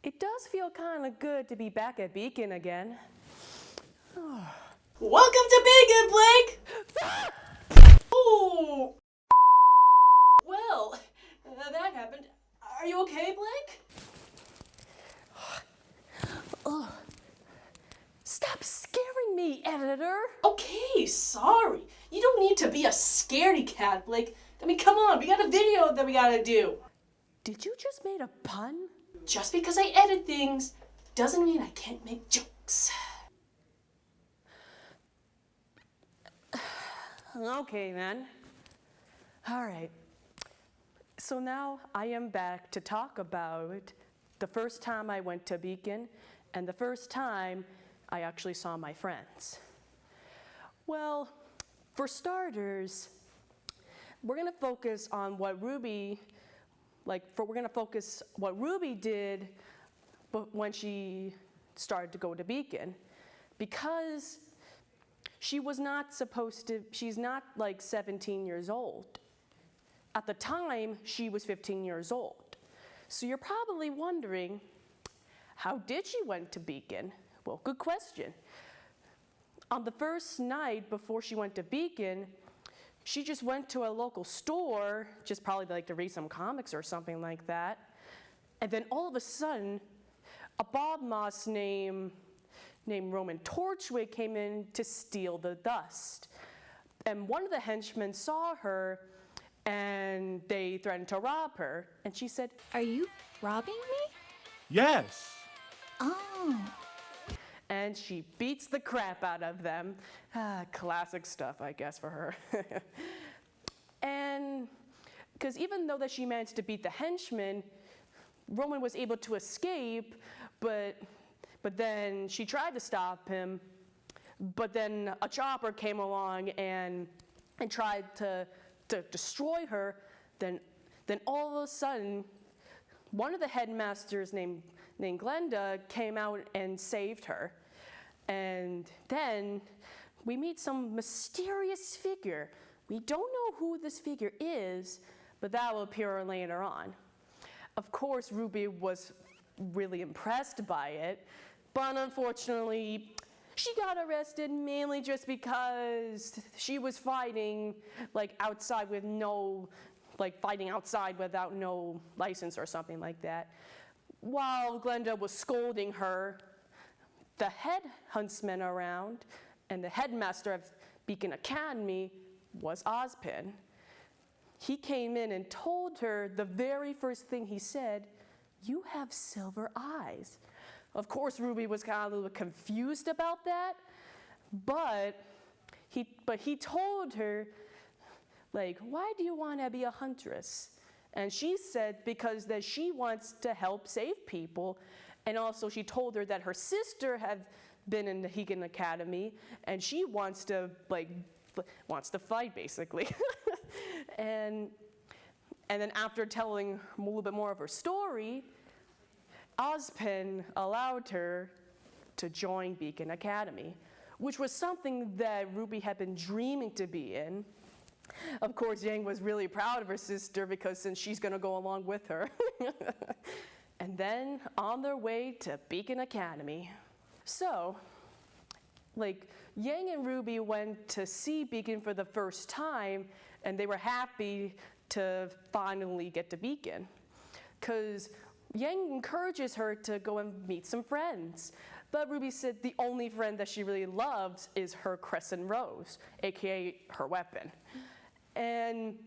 It does feel kind of good to be back at Beacon again. Welcome to Beacon, Blake! Oh! Well, that happened. Are you okay, Blake? Stop scaring me, editor! Okay, sorry. You don't need to be a scaredy cat, Blake. I mean, come on, we got a video that we gotta do. Did you just make a pun? Just because I edit things doesn't mean I can't make jokes. Okay, then. All right. So now I am back to talk about the first time I went to Beacon and the first time I actually saw my friends. Well, for starters, we're gonna focus on what RWBY did when she started to go to Beacon, because she's not like 17 years old. At the time, she was 15 years old. So you're probably wondering, how did she went to Beacon? Well, good question. On the first night before she went to Beacon, she just went to a local store, just probably like to read some comics or something like that. And then all of a sudden, a Bob Moss named Roman Torchwick came in to steal the dust. And one of the henchmen saw her and they threatened to rob her. And she said, Are you robbing me? Yes. Oh. and she beats the crap out of them. Classic stuff, I guess, for her. And because even though that she managed to beat the henchman, Roman was able to escape, but then she tried to stop him, but then a chopper came along and tried to destroy her. Then all of a sudden, one of the headmasters named Glenda came out and saved her. And then we meet some mysterious figure. We don't know who this figure is, but that will appear later on. Of course, RWBY was really impressed by it, but unfortunately, she got arrested mainly just because she was fighting outside without no license or something like that. While Glenda was scolding her, the head huntsman around and the headmaster of Beacon Academy was Ozpin. He came in and told her the very first thing he said, "You have silver eyes." Of course, RWBY was kind of a little confused about that, but he told her, why do you want to be a huntress? And she said because that she wants to help save people, and also she told her that her sister had been in the Beacon Academy, and she wants to fight basically. And then after telling a little bit more of her story, Ozpin allowed her to join Beacon Academy, which was something that RWBY had been dreaming to be in. Of course, Yang was really proud of her sister since she's going to go along with her. And then on their way to Beacon Academy. So, Yang and RWBY went to see Beacon for the first time, and they were happy to finally get to Beacon, because Yang encourages her to go and meet some friends. But RWBY said the only friend that she really loves is her crescent rose, aka her weapon. And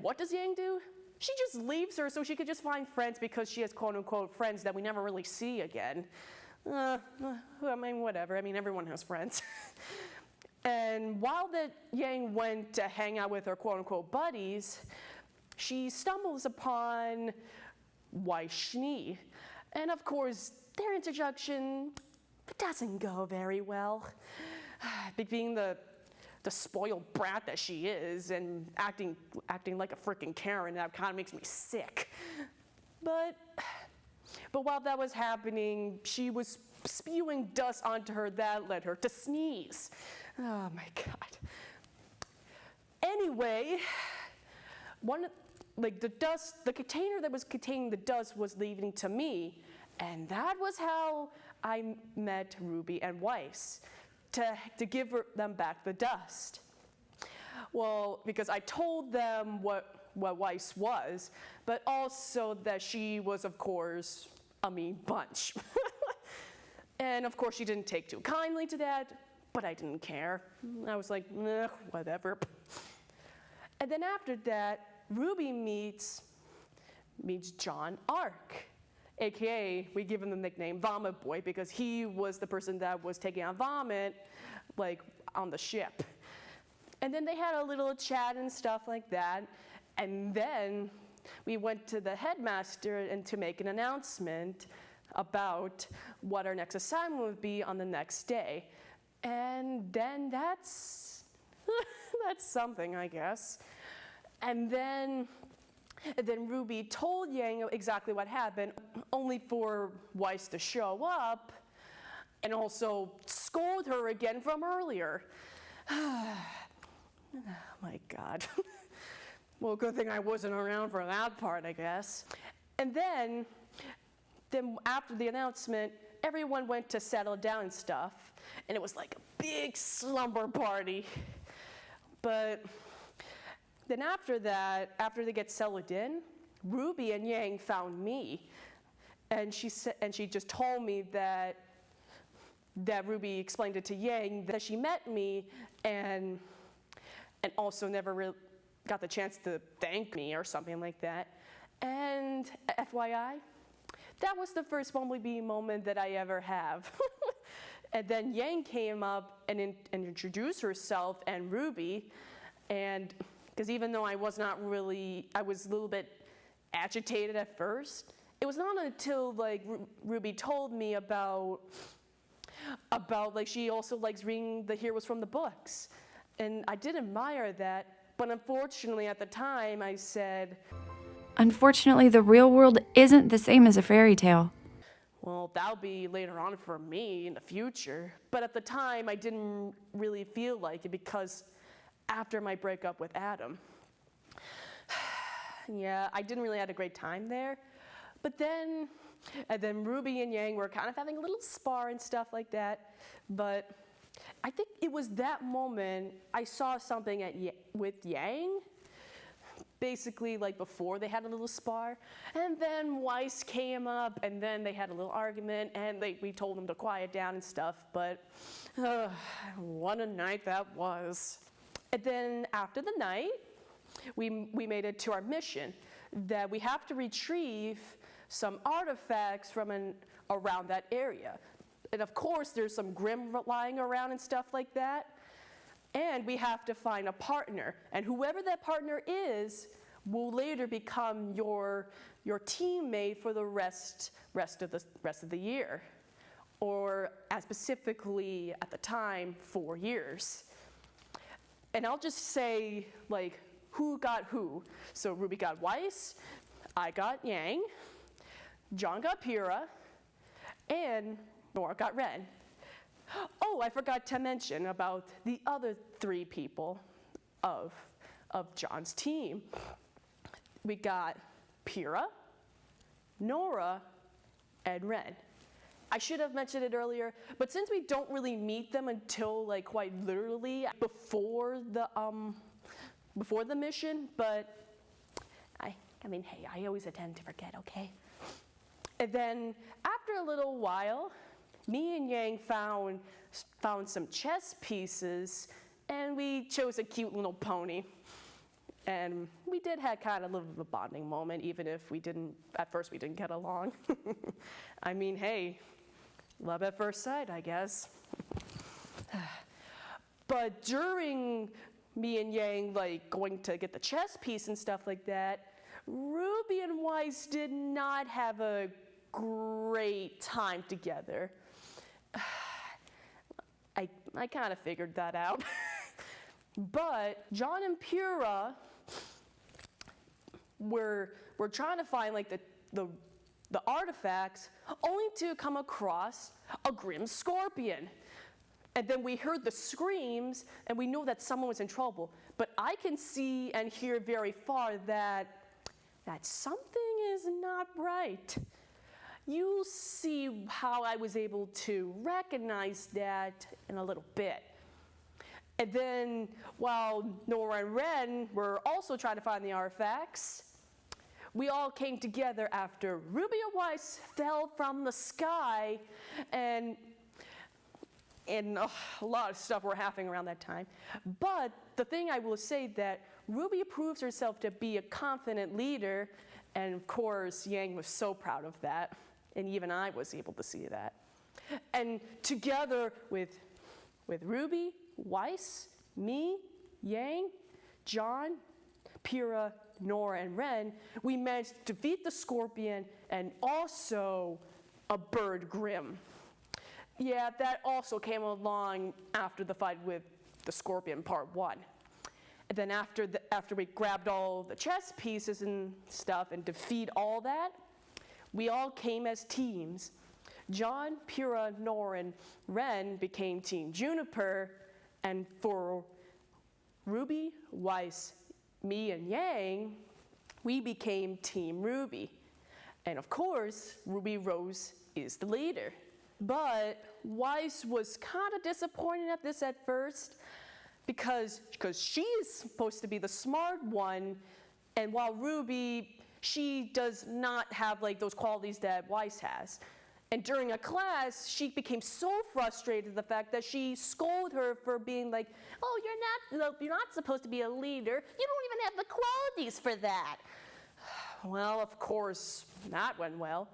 what does Yang do? She just leaves her so she could just find friends, because she has quote-unquote friends that we never really see again. I mean, whatever. I mean, everyone has friends. And while Yang went to hang out with her quote-unquote buddies, she stumbles upon Weishi. And of course, their introduction doesn't go very well. Being the spoiled brat that she is and acting like a freaking Karen, that kind of makes me sick. But while that was happening, she was spewing dust onto her that led her to sneeze. Oh my God. Anyway, the container that was containing the dust was leaving to me, And that was how I met Ruby and Weiss, to give them back the dust. Well, because I told them what Weiss was, but also that she was, of course, a mean bunch. And of course, she didn't take too kindly to that, but I didn't care. I was like, whatever. And then after that, Ruby meets John Ark, AKA, we give him the nickname Vomit Boy because he was the person that was taking out vomit, like, on the ship. And then they had a little chat and stuff like that. And then we went to the headmaster and to make an announcement about what our next assignment would be on the next day. And then that's something, I guess. And then Ruby told Yang exactly what happened, only for Weiss to show up and also scold her again from earlier. Oh my God. Well, good thing I wasn't around for that part, I guess. And then after the announcement, everyone went to settle down and stuff, and it was like a big slumber party. But then after that, after they get settled in, Ruby and Yang found me, and she just told me that Ruby explained it to Yang that she met me and also never really got the chance to thank me or something like that. And FYI, that was the first Bumblebee moment that I ever have. And then Yang came up and introduced herself and Ruby, and because even though I was a little bit agitated at first, it was not until like Ruby told me about like she also likes reading the heroes from the books, and I did admire that. But unfortunately, at the time, I said, "Unfortunately, the real world isn't the same as a fairy tale." well, that'll be later on for me in the future. But at the time, I didn't really feel like it because after my breakup with Adam, yeah, I didn't really have a great time there. But then Ruby and Yang were kind of having a little spar and stuff like that. But I think it was that moment I saw something with Yang, basically like before they had a little spar. And then Weiss came up, and then they had a little argument, and we told them to quiet down and stuff. But what a night that was. And then after the night, we made it to our mission, that we have to retrieve some artifacts from around that area. And of course, there's some Grimm lying around and stuff like that. And we have to find a partner. And whoever that partner is will later become your teammate for the rest of the year. Or as specifically at the time, 4 years. And I'll just say like who got who. So Ruby got Weiss, I got Yang, John got Pyrrha, and Nora got Ren. Oh, I forgot to mention about the other 3 people of John's team. We got Pyrrha, Nora, and Ren. I should have mentioned it earlier, but since we don't really meet them until like quite literally before the mission, but I mean, hey, I always tend to forget, okay? And then after a little while, me and Yang found some chess pieces, and we chose a cute little pony. And we did have kind of a little bit of a bonding moment, even if at first we didn't get along. I mean, hey, love at first sight, I guess. But during me and Yang like going to get the chess piece and stuff like that, Ruby and Weiss did not have a great time together. I kind of figured that out. But John and Pyrrha were trying to find like the artifacts, only to come across a Grimm scorpion. And then we heard the screams, and we knew that someone was in trouble. But I can see and hear very far that something is not right. you'll see how I was able to recognize that in a little bit. And then while Nora and Ren were also trying to find the artifacts, we all came together after Ruby and Weiss fell from the sky, and a lot of stuff were happening around that time. But the thing I will say that Ruby proves herself to be a confident leader, and of course Yang was so proud of that, and even I was able to see that. And together with Ruby, Weiss, me, Yang, John, Pyrrha, Nora, and Ren, we managed to defeat the Scorpion and also a bird Grimm. Yeah, that also came along after the fight with the Scorpion Part 1. And then after we grabbed all the chess pieces and stuff and defeat all that, we all came as teams. John, Pyrrha, Nora, and Ren became Team Juniper, and for Ruby, Weiss, me, and Yang, we became Team Ruby. And of course, Ruby Rose is the leader. But Weiss was kind of disappointed at this at first because she is supposed to be the smart one, and while Ruby, she does not have like those qualities that Weiss has. And during a class, she became so frustrated at the fact that she scolded her for being like, oh, you're not supposed to be a leader. You don't even have the qualities for that. Well, of course, that went well.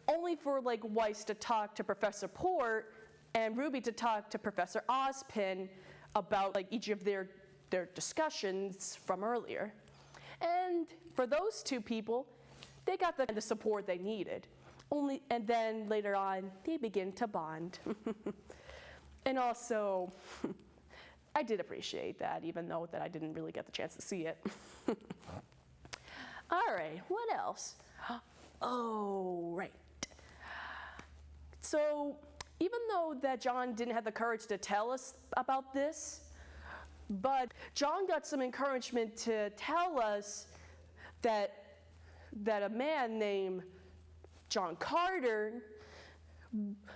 Only for like Weiss to talk to Professor Port and Ruby to talk to Professor Ozpin about like each of their discussions from earlier. And for those two people, they got the support they needed. And then later on, they begin to bond. And also, I did appreciate that, even though that I didn't really get the chance to see it. All right, what else? Oh, right. So even though that John didn't have the courage to tell us about this, but John got some encouragement to tell us that a man named John Carter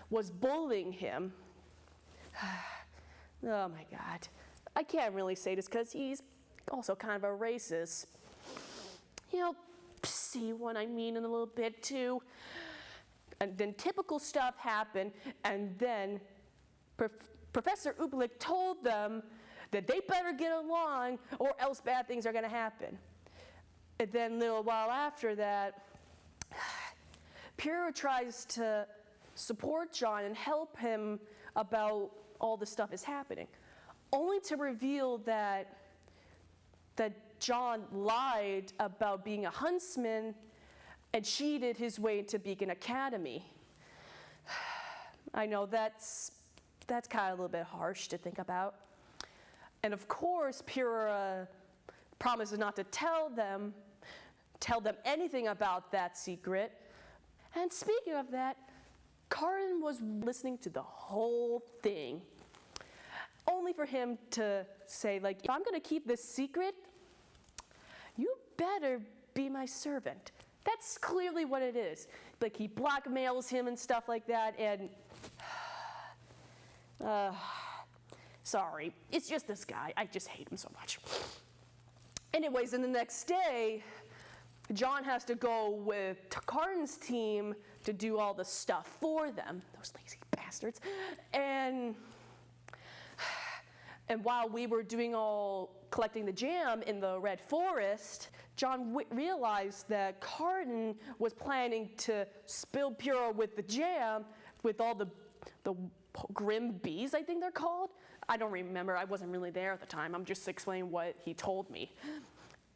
was bullying him. Oh my God. I can't really say this because he's also kind of a racist. You'll see what I mean in a little bit too. And then typical stuff happened, and then Professor Ublik told them that they better get along or else bad things are going to happen. And then a little while after that, Pyrrha tries to support John and help him about all the stuff is happening, only to reveal that John lied about being a huntsman and cheated his way into Beacon Academy. I know that's kind of a little bit harsh to think about. And of course, Pyrrha promises not to tell them anything about that secret. And speaking of that, Carton was listening to the whole thing, only for him to say, like, if I'm going to keep this secret, you better be my servant. That's clearly what it is. Like, he blackmails him and stuff like that, and sorry, it's just this guy. I just hate him so much. Anyways, then the next day, John has to go with Carton's team to do all the stuff for them, those lazy bastards. And while we were collecting the jam in the Red Forest, John realized that Carton was planning to spill Pyrrha with the jam with all the Grim Bees, I think they're called. I don't remember. I wasn't really there at the time. I'm just explaining what he told me.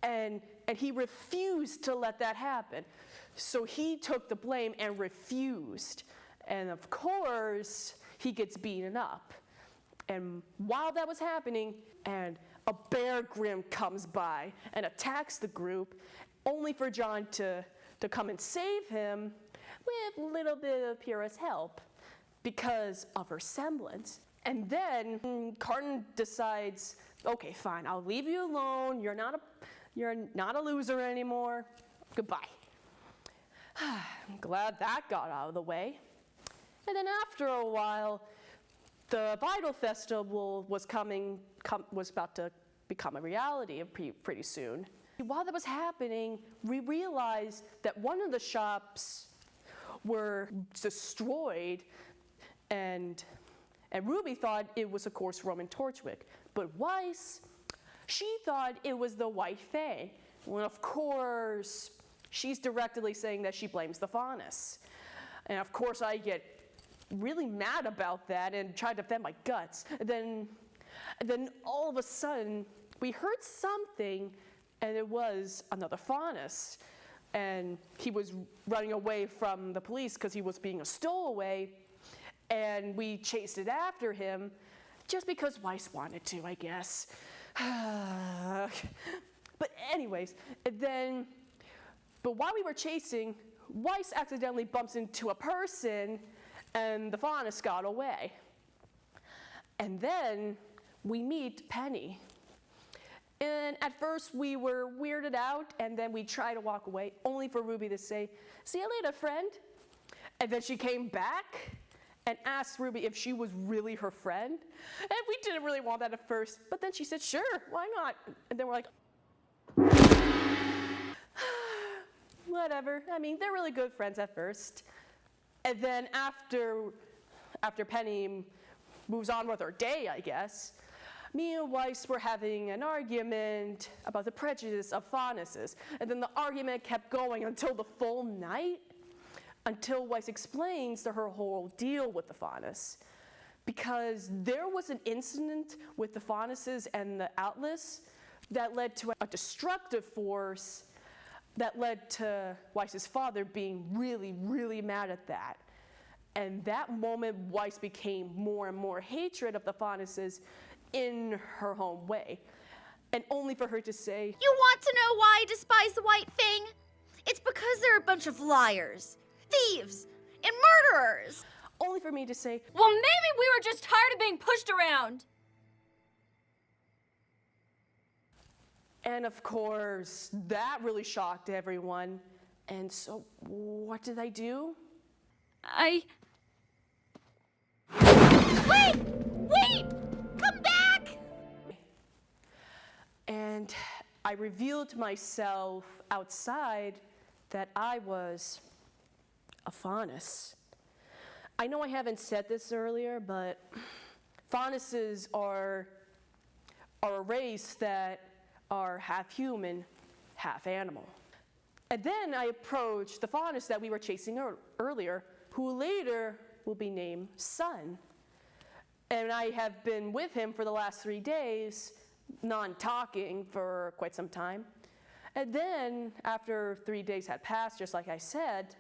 And he refused to let that happen. So he took the blame and refused. And of course, he gets beaten up. And while that was happening, and a bear Grimm comes by and attacks the group, only for John to come and save him with a little bit of Pyrrha's help because of her semblance. And then Carton decides, okay, fine, I'll leave you alone. You're not a loser anymore. Goodbye. I'm glad that got out of the way. And then after a while, the Vital Festival was about to become a reality pretty soon. While that was happening, we realized that one of the shops were destroyed, and Ruby thought it was, of course, Roman Torchwick. But Weiss, she thought it was the White Fae. Well, of course, she's directly saying that she blames the Faunus. And of course, I get really mad about that and try to defend my guts. And then all of a sudden, we heard something, and it was another Faunus. And he was running away from the police because he was being a stowaway. And we chased it after him just because Weiss wanted to, I guess. But anyways, but while we were chasing, Weiss accidentally bumps into a person, and the Faunus got away. And then we meet Penny. And at first we were weirded out, and then we tried to walk away, only for Ruby to say, "See you later, friend." And then she came back and asked Ruby if she was really her friend. And we didn't really want that at first, but then she said, "Sure, why not?" And then we're like, whatever. I mean, they're really good friends at first. And then after Penny moves on with her day, I guess, me and Weiss were having an argument about the prejudice of Faunuses. And then the argument kept going until the full night, until Weiss explains to her whole deal with the Faunus. Because there was an incident with the Faunuses and the Atlas that led to a destructive force that led to Weiss's father being really, really mad at that. And that moment, Weiss became more and more hatred of the Faunuses in her home way. And only for her to say, You want to know why I despise the White Thing? It's because they're a bunch of liars, thieves, and murderers. only for me to say, Well, maybe we were just tired of being pushed around. and of course, that really shocked everyone. And so, what did I do? Wait! Wait! Come back! And I revealed to myself outside that I was a faunus. I know I haven't said this earlier, but faunuses are a race that are half human, half animal. And then I approached the faunus that we were chasing earlier, who later will be named Sun. And I have been with him for the last 3 days, non-talking for quite some time. And then, after 3 days had passed, just like I said,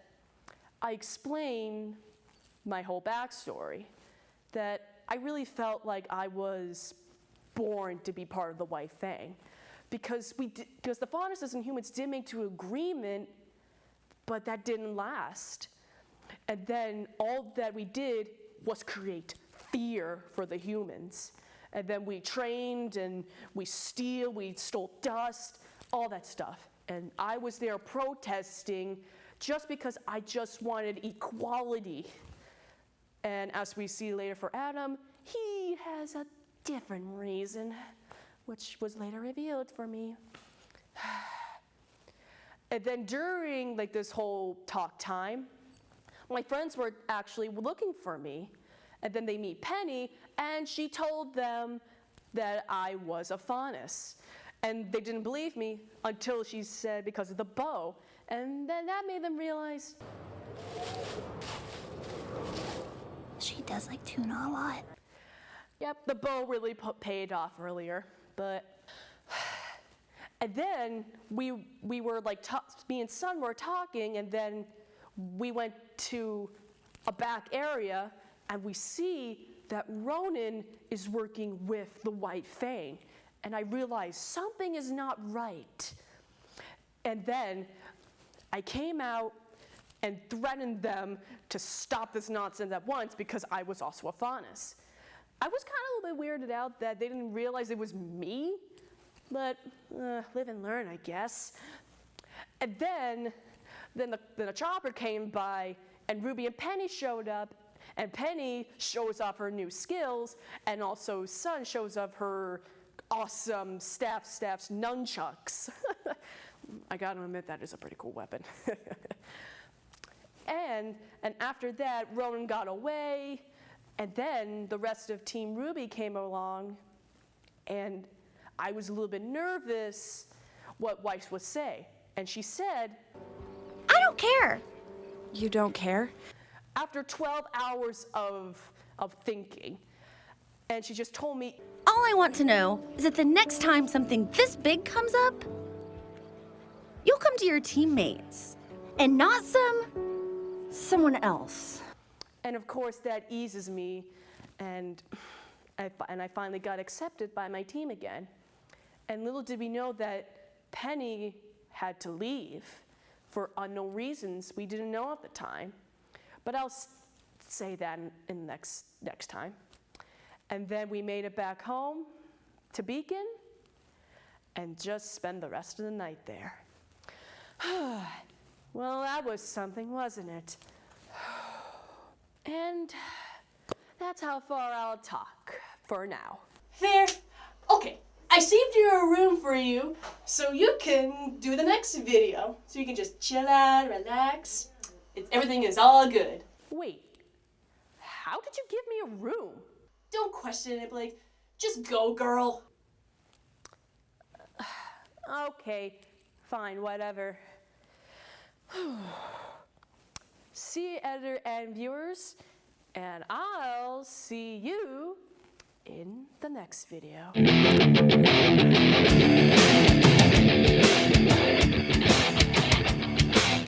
I explained my whole backstory, that I really felt like I was born to be part of the White Fang. Because the faunuses and humans did make to agreement, but that didn't last. And then all that we did was create fear for the humans. And then we trained and we stole dust, all that stuff. And I was there protesting just because I just wanted equality. And as we see later for Adam, he has a different reason, which was later revealed for me. And then during this whole talk time, my friends were actually looking for me. And then they meet Penny, and she told them that I was a faunus. And they didn't believe me until she said because of the bow. And then that made them realize. She does like tuna a lot. Yep, the bow really paid off earlier. But, and then we were me and Sun were talking, and then we went to a back area, and we see that Ronan is working with the White Fang. And I realized something is not right. And then I came out and threatened them to stop this nonsense at once because I was also a faunus. I was kind of a little bit weirded out that they didn't realize it was me, but live and learn, I guess. And then then a chopper came by, and Ruby and Penny showed up, and Penny shows off her new skills, and also Sun shows off her awesome staff's nunchucks. I gotta admit, that is a pretty cool weapon. and after that, Ronan got away, and then the rest of Team RWBY came along, and I was a little bit nervous what Weiss would say. And she said, I don't care. You don't care? after 12 hours of thinking, and she just told me, All I want to know is that the next time something this big comes up, you'll come to your teammates and not someone else. and of course that eases me, and I finally got accepted by my team again. And little did we know that Penny had to leave for unknown reasons we didn't know at the time. But I'll say that in next time. And then we made it back home to Beacon and just spend the rest of the night there. Well, that was something, wasn't it? And that's how far I'll talk for now. There. Okay, I saved your room for you so you can do the next video. So you can just chill out, relax. Everything is all good. Wait, how did you give me a room? Don't question it, Blake. Just go, girl. Okay, fine, whatever. See you, editor and viewers, and I'll see you in the next video.